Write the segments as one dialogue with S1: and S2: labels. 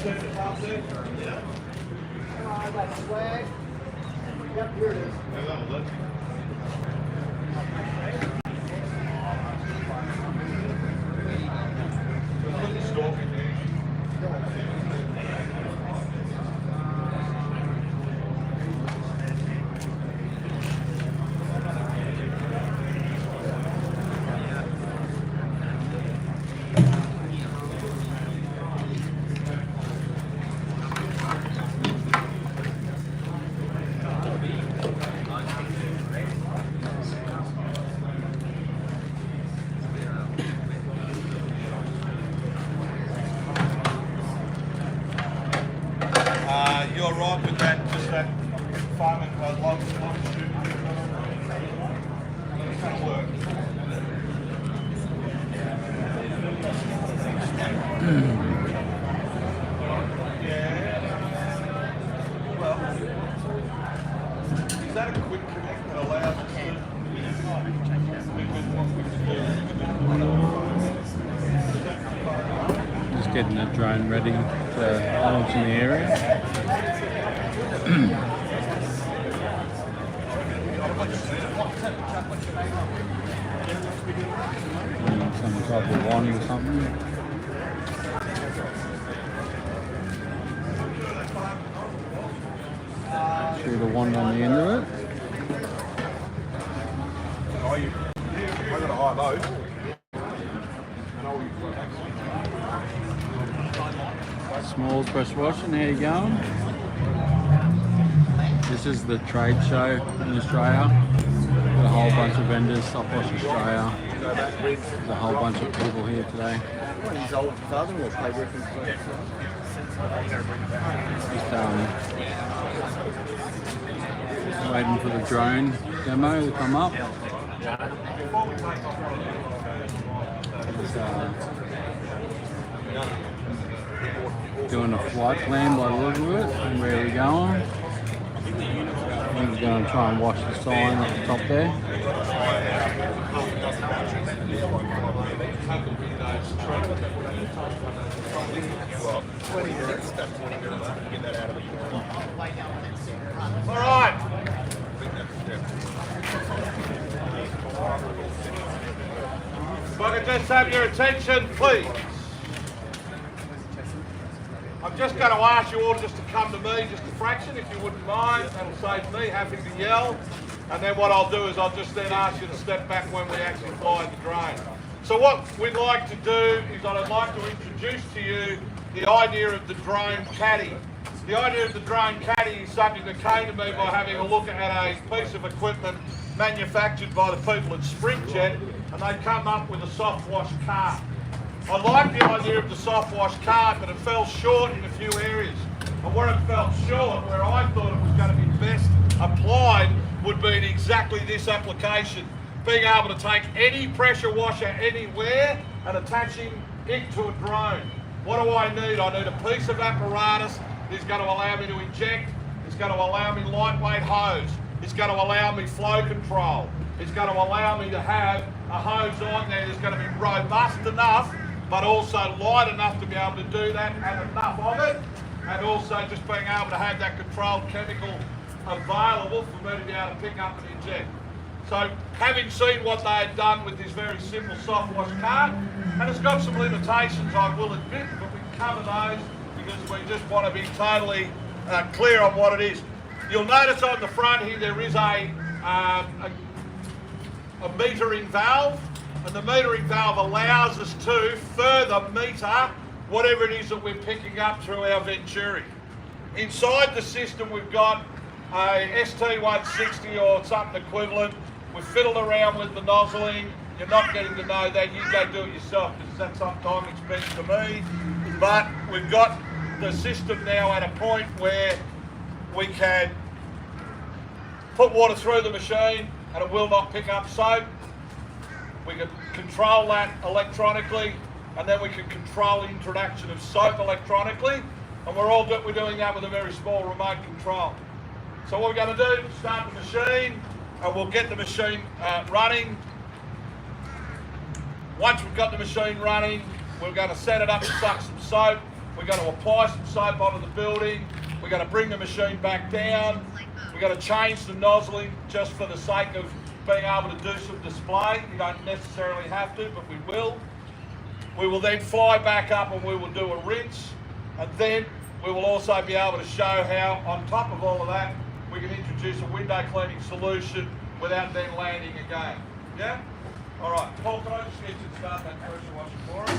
S1: Yep, here it is. You're right with that, just that farming long shoot. It's going to work. Yeah. Well, is that a quick connect that allows us
S2: to... Just getting the drone ready to launch in the area. Some type of wand or something. Shoot a wand on the end of it.
S1: I got a high low.
S2: Smalls pressure washing, how you going? This is the trade show in Australia. Got a whole bunch of vendors, Stopwatch Australia. There's a whole bunch of people here today.
S1: His old father-in-law played with him.
S2: Just waiting for the drone demo to come up. Doing a flight plan by the look of it, and where we're going. I think he's going to try and watch the sign at the top there.
S1: All right. If I could just have your attention, please. I'm just going to ask you all just to come to me just a fraction, if you wouldn't mind. That'll save me having to yell. And then what I'll do is I'll just then ask you to step back when we actually fly the drone. So what we'd like to do is I'd like to introduce to you the idea of the drone caddy. The idea of the drone caddy is something that came to me by having a look at a piece of equipment manufactured by the people at Sprintjet, and they come up with a soft wash cart. I like the idea of the soft wash cart, but it fell short in a few areas. And where it fell short, where I thought it was going to be best applied, would be in exactly this application. Being able to take any pressure washer anywhere and attaching it to a drone. What do I need? I need a piece of apparatus that's going to allow me to inject. It's going to allow me lightweight hose. It's going to allow me flow control. It's going to allow me to have a hose on there that's going to be robust enough, but also light enough to be able to do that, and enough of it, and also just being able to have that controlled chemical available for me to be able to pick up and inject. So having seen what they had done with this very simple soft wash cart, and it's got some limitations, I will admit, but we can cover those because we just want to be totally clear on what it is. You'll notice on the front here there is a metering valve, and the metering valve allows us to further meter whatever it is that we're picking up through our Venturi. Inside the system we've got a ST160 or something equivalent. We've fiddled around with the nozzling. You're not getting to know that. You go do it yourself because that's some time expense to me. But we've got the system now at a point where we can put water through the machine and it will not pick up soap. We can control that electronically, and then we can control the introduction of soap electronically, and we're doing that with a very small remote control. So what we're going to do is start the machine, and we'll get the machine running. Once we've got the machine running, we're going to set it up to suck some soap. We're going to apply some soap onto the building. We're going to bring the machine back down. We're going to change the nozzling just for the sake of being able to do some display. You don't necessarily have to, but we will. We will then fly back up and we will do a rinse. And then we will also be able to show how, on top of all of that, we can introduce a window cleaning solution without then landing again. Yeah? All right. Paul, can I just get you to start that pressure washer for us?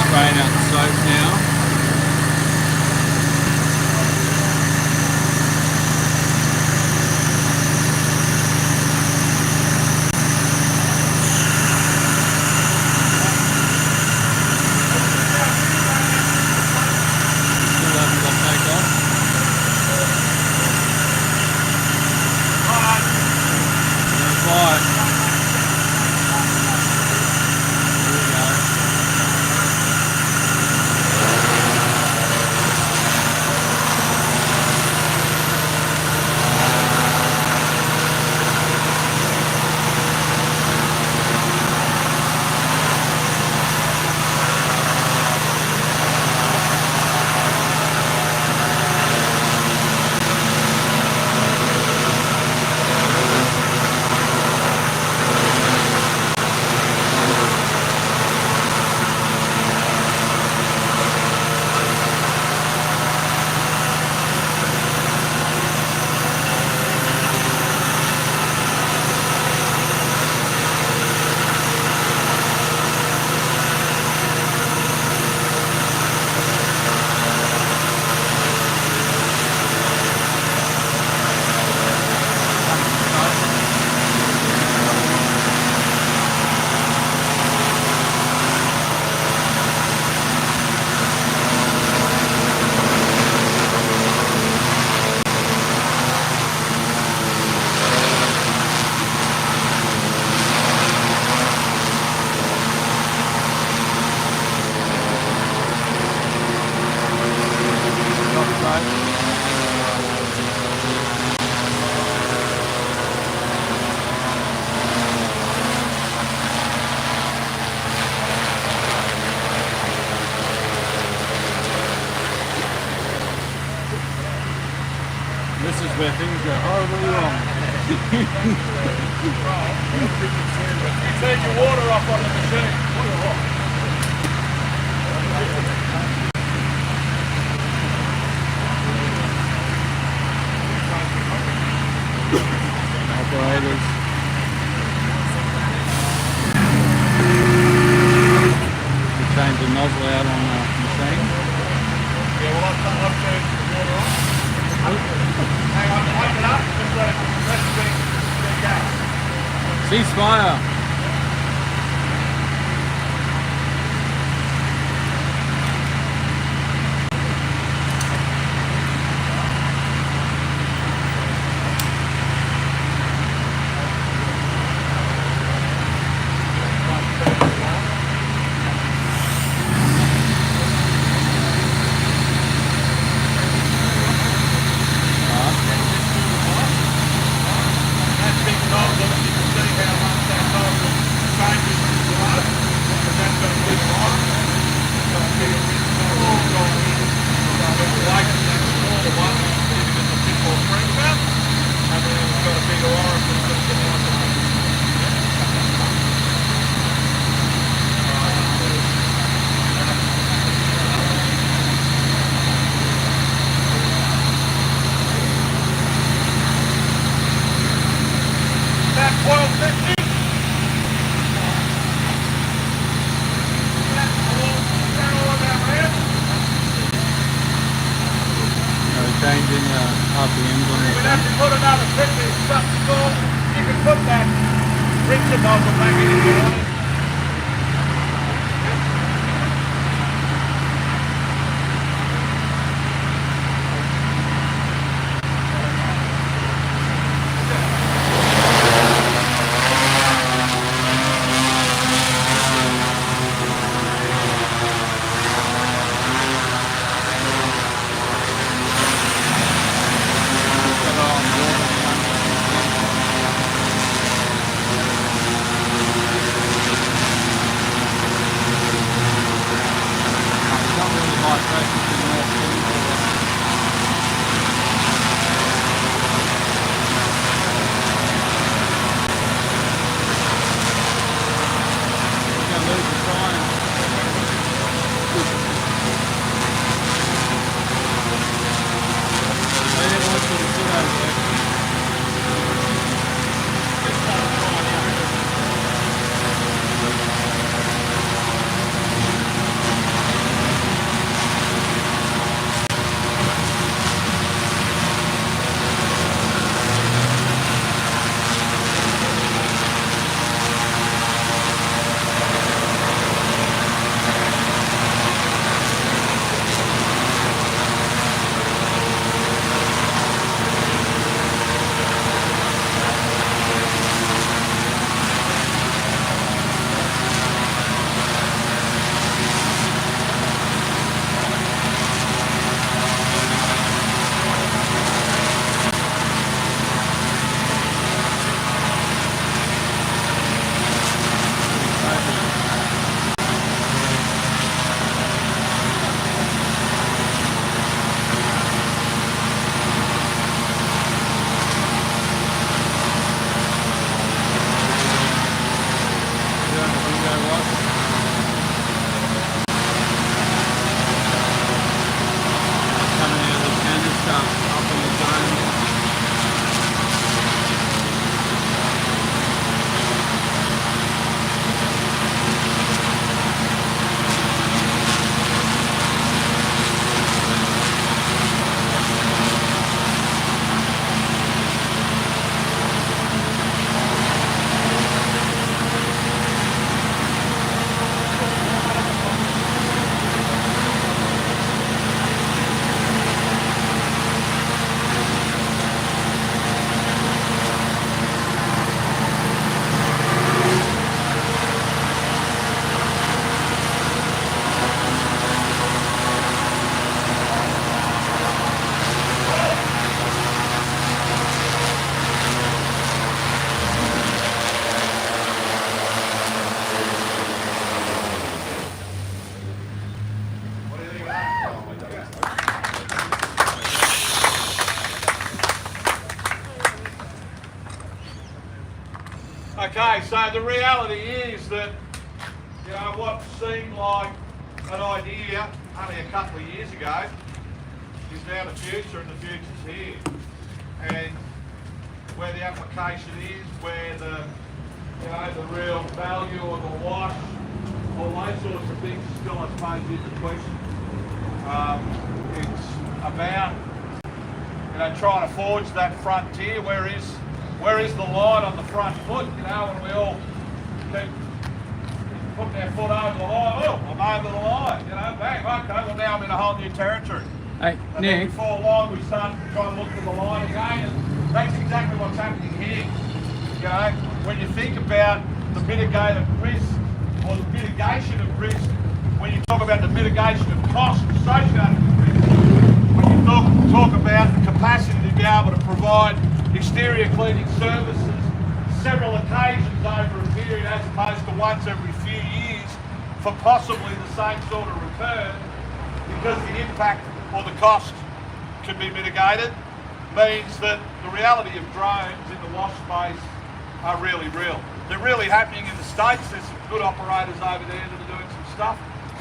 S2: Spraying out the soap now. Still haven't got take off. Right. This is where things go horribly wrong.
S1: You turn your water off on the machine.
S2: Operators. We change the nozzle out on the machine.
S1: Yeah, well, I've turned the water off. Hang on, open it up. Just let it go.
S2: Ceasefire.
S1: That big nozzle, you can see how much that nozzle
S2: changing the RPMs on
S1: We'd
S2: this
S1: have
S2: thing.
S1: to put another 50 something on. You can put that Richard nozzle back in if you want. Okay, so the reality is that, you know, what seemed like an idea only a couple of years ago is now the future, and the future's here. And where the application is, where the, you know, the real value of the wash, all those sorts of things still, I suppose, is the question. It's about, you know, trying to forge that frontier. Where is the line on the front foot? You know, when we all keep putting our foot over the line. Oh, I'm over the line. You know, bang, okay, well now I'm in a whole new territory.
S2: Hey,
S1: And
S2: Nick.
S1: then before long we start to try and look for the line again, and that's exactly what's happening here. You know, when you think about the mitigated risk, or the mitigation of risk, when you talk about the mitigation of costs associated with risk, when you talk about the capacity to be able to provide exterior cleaning services several occasions over a period as opposed to once every few years for possibly the same sort of return, because the impact or the cost can be mitigated, means that the reality of drones in the wash space are really real. They're really happening in the States. There's some good operators over there that are doing some stuff.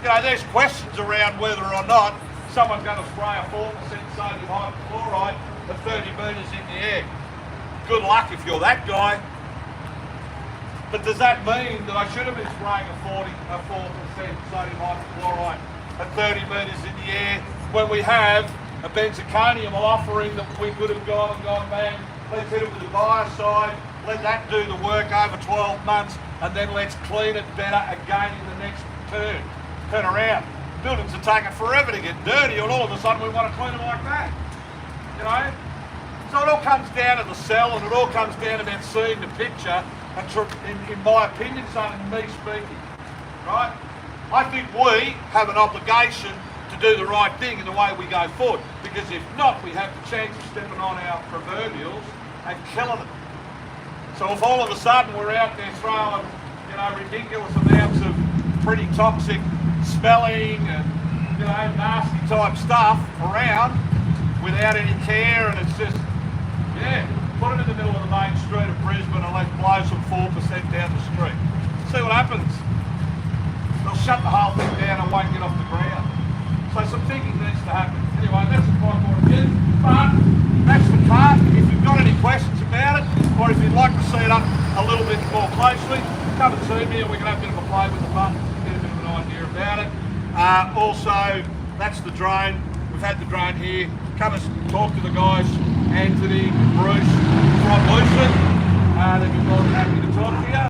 S1: You know, there's questions around whether or not someone's going to spray a 4% sodium hypochlorite at 30 metres in the air. Good luck if you're that guy. But does that mean that I should have been spraying a 4% sodium hypochlorite at 30 metres in the air when we have a benzalkonium offering that we could have gone bang, let's hit it with the biocide, let that do the work over 12 months, and then let's clean it better again in the next turn around. Buildings are taking forever to get dirty, and all of a sudden we want to clean them like that. You know? So it all comes down to the cell, and it all comes down about seeing the picture, and in my opinion, son, and me speaking, right? I think we have an obligation to do the right thing in the way we go forward, because if not, we have the chance of stepping on our proverbials and killing it. So if all of a sudden we're out there throwing, you know, ridiculous amounts of pretty toxic smelling and, you know, nasty type stuff around without any care, and it's just, yeah, put it in the middle of the main street of Brisbane and let's blow some 4% down the street. See what happens. They'll shut the whole thing down and won't get off the ground. So some thinking needs to happen. Anyway, that's the point more again. But that's the part. If you've got any questions about it, or if you'd like to see it up a little bit more closely, come and see me and we can have a bit of a play with the button, get a bit of an idea about it. Also, that's the drone. We've had the drone here. Come and talk to the guys, Anthony, Bruce from Lucid. They'd be more than happy to talk to you.